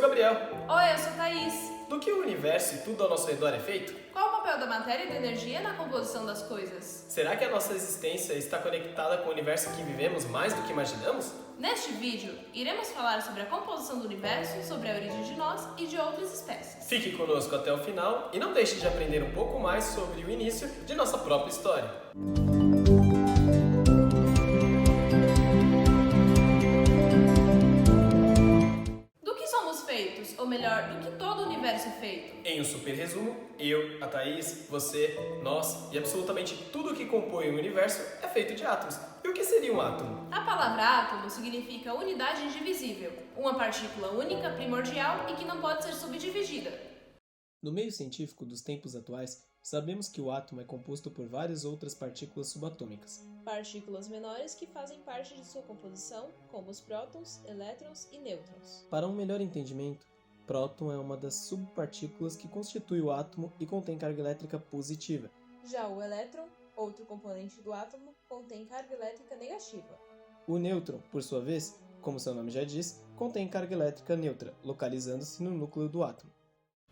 Gabriel. Oi, eu sou Thaís. Do que o universo e tudo ao nosso redor é feito? Qual o papel da matéria e da energia na composição das coisas? Será que a nossa existência está conectada com o universo que vivemos mais do que imaginamos? Neste vídeo, iremos falar sobre a composição do universo, sobre a origem de nós e de outras espécies. Fique conosco até o final e não deixe de aprender um pouco mais sobre o início de nossa própria história. Do que somos feitos, ou melhor, do que todo o universo é feito? Em um super resumo, eu, a Thaís, você, nós e absolutamente tudo que compõe o universo é feito de átomos. E o que seria um átomo? A palavra átomo significa unidade indivisível, uma partícula única, primordial e que não pode ser subdividida. No meio científico dos tempos atuais, sabemos que o átomo é composto por várias outras partículas subatômicas. Partículas menores que fazem parte de sua composição, como os prótons, elétrons e nêutrons. Para um melhor entendimento, próton é uma das subpartículas que constitui o átomo e contém carga elétrica positiva. Já o elétron, outro componente do átomo, contém carga elétrica negativa. O nêutron, por sua vez, como seu nome já diz, contém carga elétrica neutra, localizando-se no núcleo do átomo.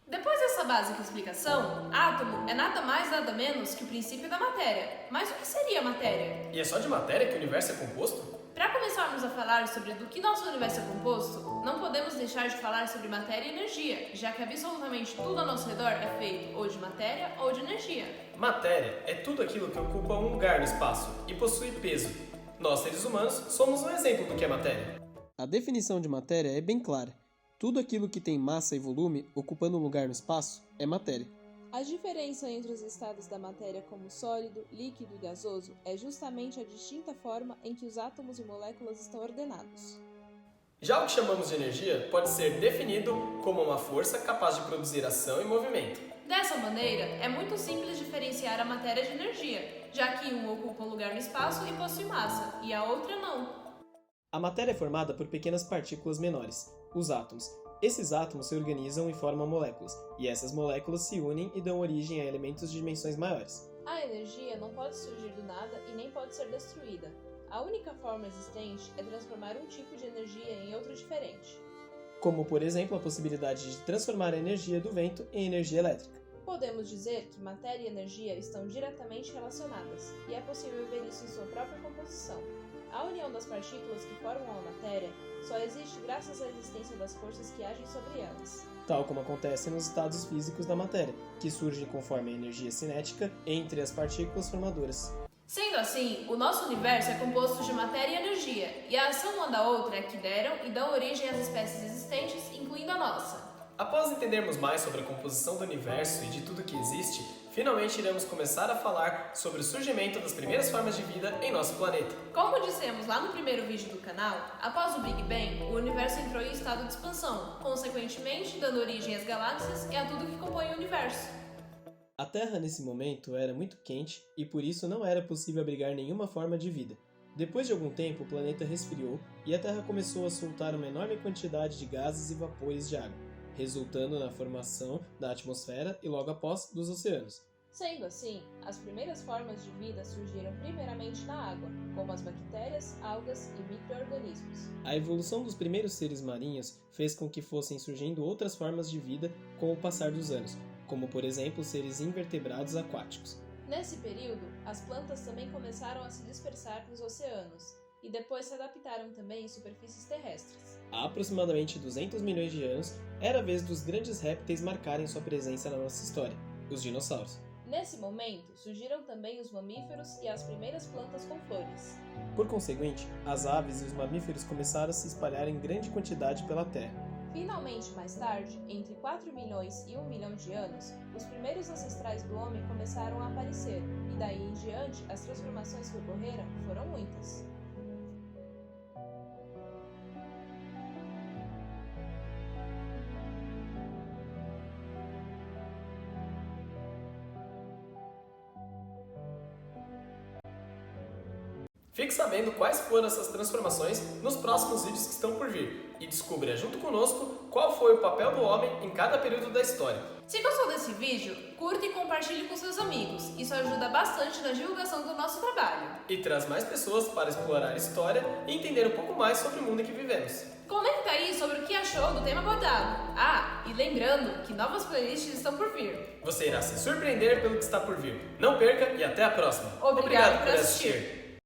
Depois dessa básica explicação, átomo é nada mais nada menos que o princípio da matéria. Mas o que seria a matéria? E é só de matéria que o universo é composto? Para começarmos a falar sobre do que nosso universo é composto, não podemos deixar de falar sobre matéria e energia, já que absolutamente tudo ao nosso redor é feito ou de matéria ou de energia. Matéria é tudo aquilo que ocupa um lugar no espaço e possui peso. Nós, seres humanos, somos um exemplo do que é matéria. A definição de matéria é bem clara. Tudo aquilo que tem massa e volume, ocupando um lugar no espaço, é matéria. A diferença entre os estados da matéria como sólido, líquido e gasoso é justamente a distinta forma em que os átomos e moléculas estão ordenados. Já o que chamamos de energia pode ser definido como uma força capaz de produzir ação e movimento. Dessa maneira, é muito simples diferenciar a matéria de energia, já que um ocupa um lugar no espaço e possui massa, e a outra não. A matéria é formada por pequenas partículas menores, os átomos. Esses átomos se organizam e formam moléculas, e essas moléculas se unem e dão origem a elementos de dimensões maiores. A energia não pode surgir do nada e nem pode ser destruída. A única forma existente é transformar um tipo de energia em outro diferente. Como, por exemplo, a possibilidade de transformar a energia do vento em energia elétrica. Podemos dizer que matéria e energia estão diretamente relacionadas, e é possível ver isso em sua própria composição. A união das partículas que formam a matéria só existe graças à existência das forças que agem sobre elas. Tal como acontece nos estados físicos da matéria, que surgem conforme a energia cinética entre as partículas formadoras. Sendo assim, o nosso universo é composto de matéria e energia, e a ação uma da outra é que deram e dão origem às espécies existentes, incluindo a nossa. Após entendermos mais sobre a composição do universo e de tudo que existe, finalmente iremos começar a falar sobre o surgimento das primeiras formas de vida em nosso planeta. Como dissemos lá no primeiro vídeo do canal, após o Big Bang, o universo entrou em estado de expansão, consequentemente dando origem às galáxias e a tudo que compõe o universo. A Terra nesse momento era muito quente e por isso não era possível abrigar nenhuma forma de vida. Depois de algum tempo, o planeta resfriou e a Terra começou a soltar uma enorme quantidade de gases e vapores de água, resultando na formação da atmosfera e logo após dos oceanos. Sendo assim, as primeiras formas de vida surgiram primeiramente na água, como as bactérias, algas e micro-organismos. A evolução dos primeiros seres marinhos fez com que fossem surgindo outras formas de vida com o passar dos anos, como por exemplo seres invertebrados aquáticos. Nesse período, as plantas também começaram a se dispersar nos oceanos, e depois se adaptaram também em superfícies terrestres. Há aproximadamente 200 milhões de anos, era a vez dos grandes répteis marcarem sua presença na nossa história, os dinossauros. Nesse momento, surgiram também os mamíferos e as primeiras plantas com flores. Por conseguinte, as aves e os mamíferos começaram a se espalhar em grande quantidade pela Terra. Finalmente, mais tarde, entre 4 milhões e 1 milhão de anos, os primeiros ancestrais do homem começaram a aparecer, e daí em diante, as transformações que ocorreram foram muitas. Fique sabendo quais foram essas transformações nos próximos vídeos que estão por vir e descubra junto conosco qual foi o papel do homem em cada período da história. Se gostou desse vídeo, curta e compartilhe com seus amigos. Isso ajuda bastante na divulgação do nosso trabalho. E traz mais pessoas para explorar a história e entender um pouco mais sobre o mundo em que vivemos. Comenta aí sobre o que achou do tema abordado. Ah, e lembrando que novas playlists estão por vir. Você irá se surpreender pelo que está por vir. Não perca e até a próxima. Obrigado por assistir.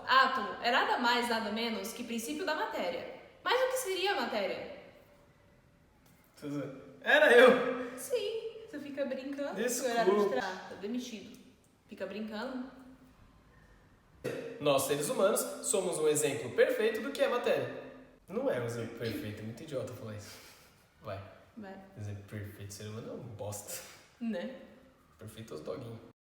Átomo é nada mais, nada menos que princípio da matéria. Mas o que seria a matéria? Era eu. Sim, você fica brincando. Desculpa. Que horário de tá demitido. Fica brincando. Nós, seres humanos, somos um exemplo perfeito do que é matéria. Não é um exemplo perfeito, é muito idiota falar isso. Vai. Vai. Exemplo perfeito, ser humano é um bosta. Né? Perfeito é os doguinhos.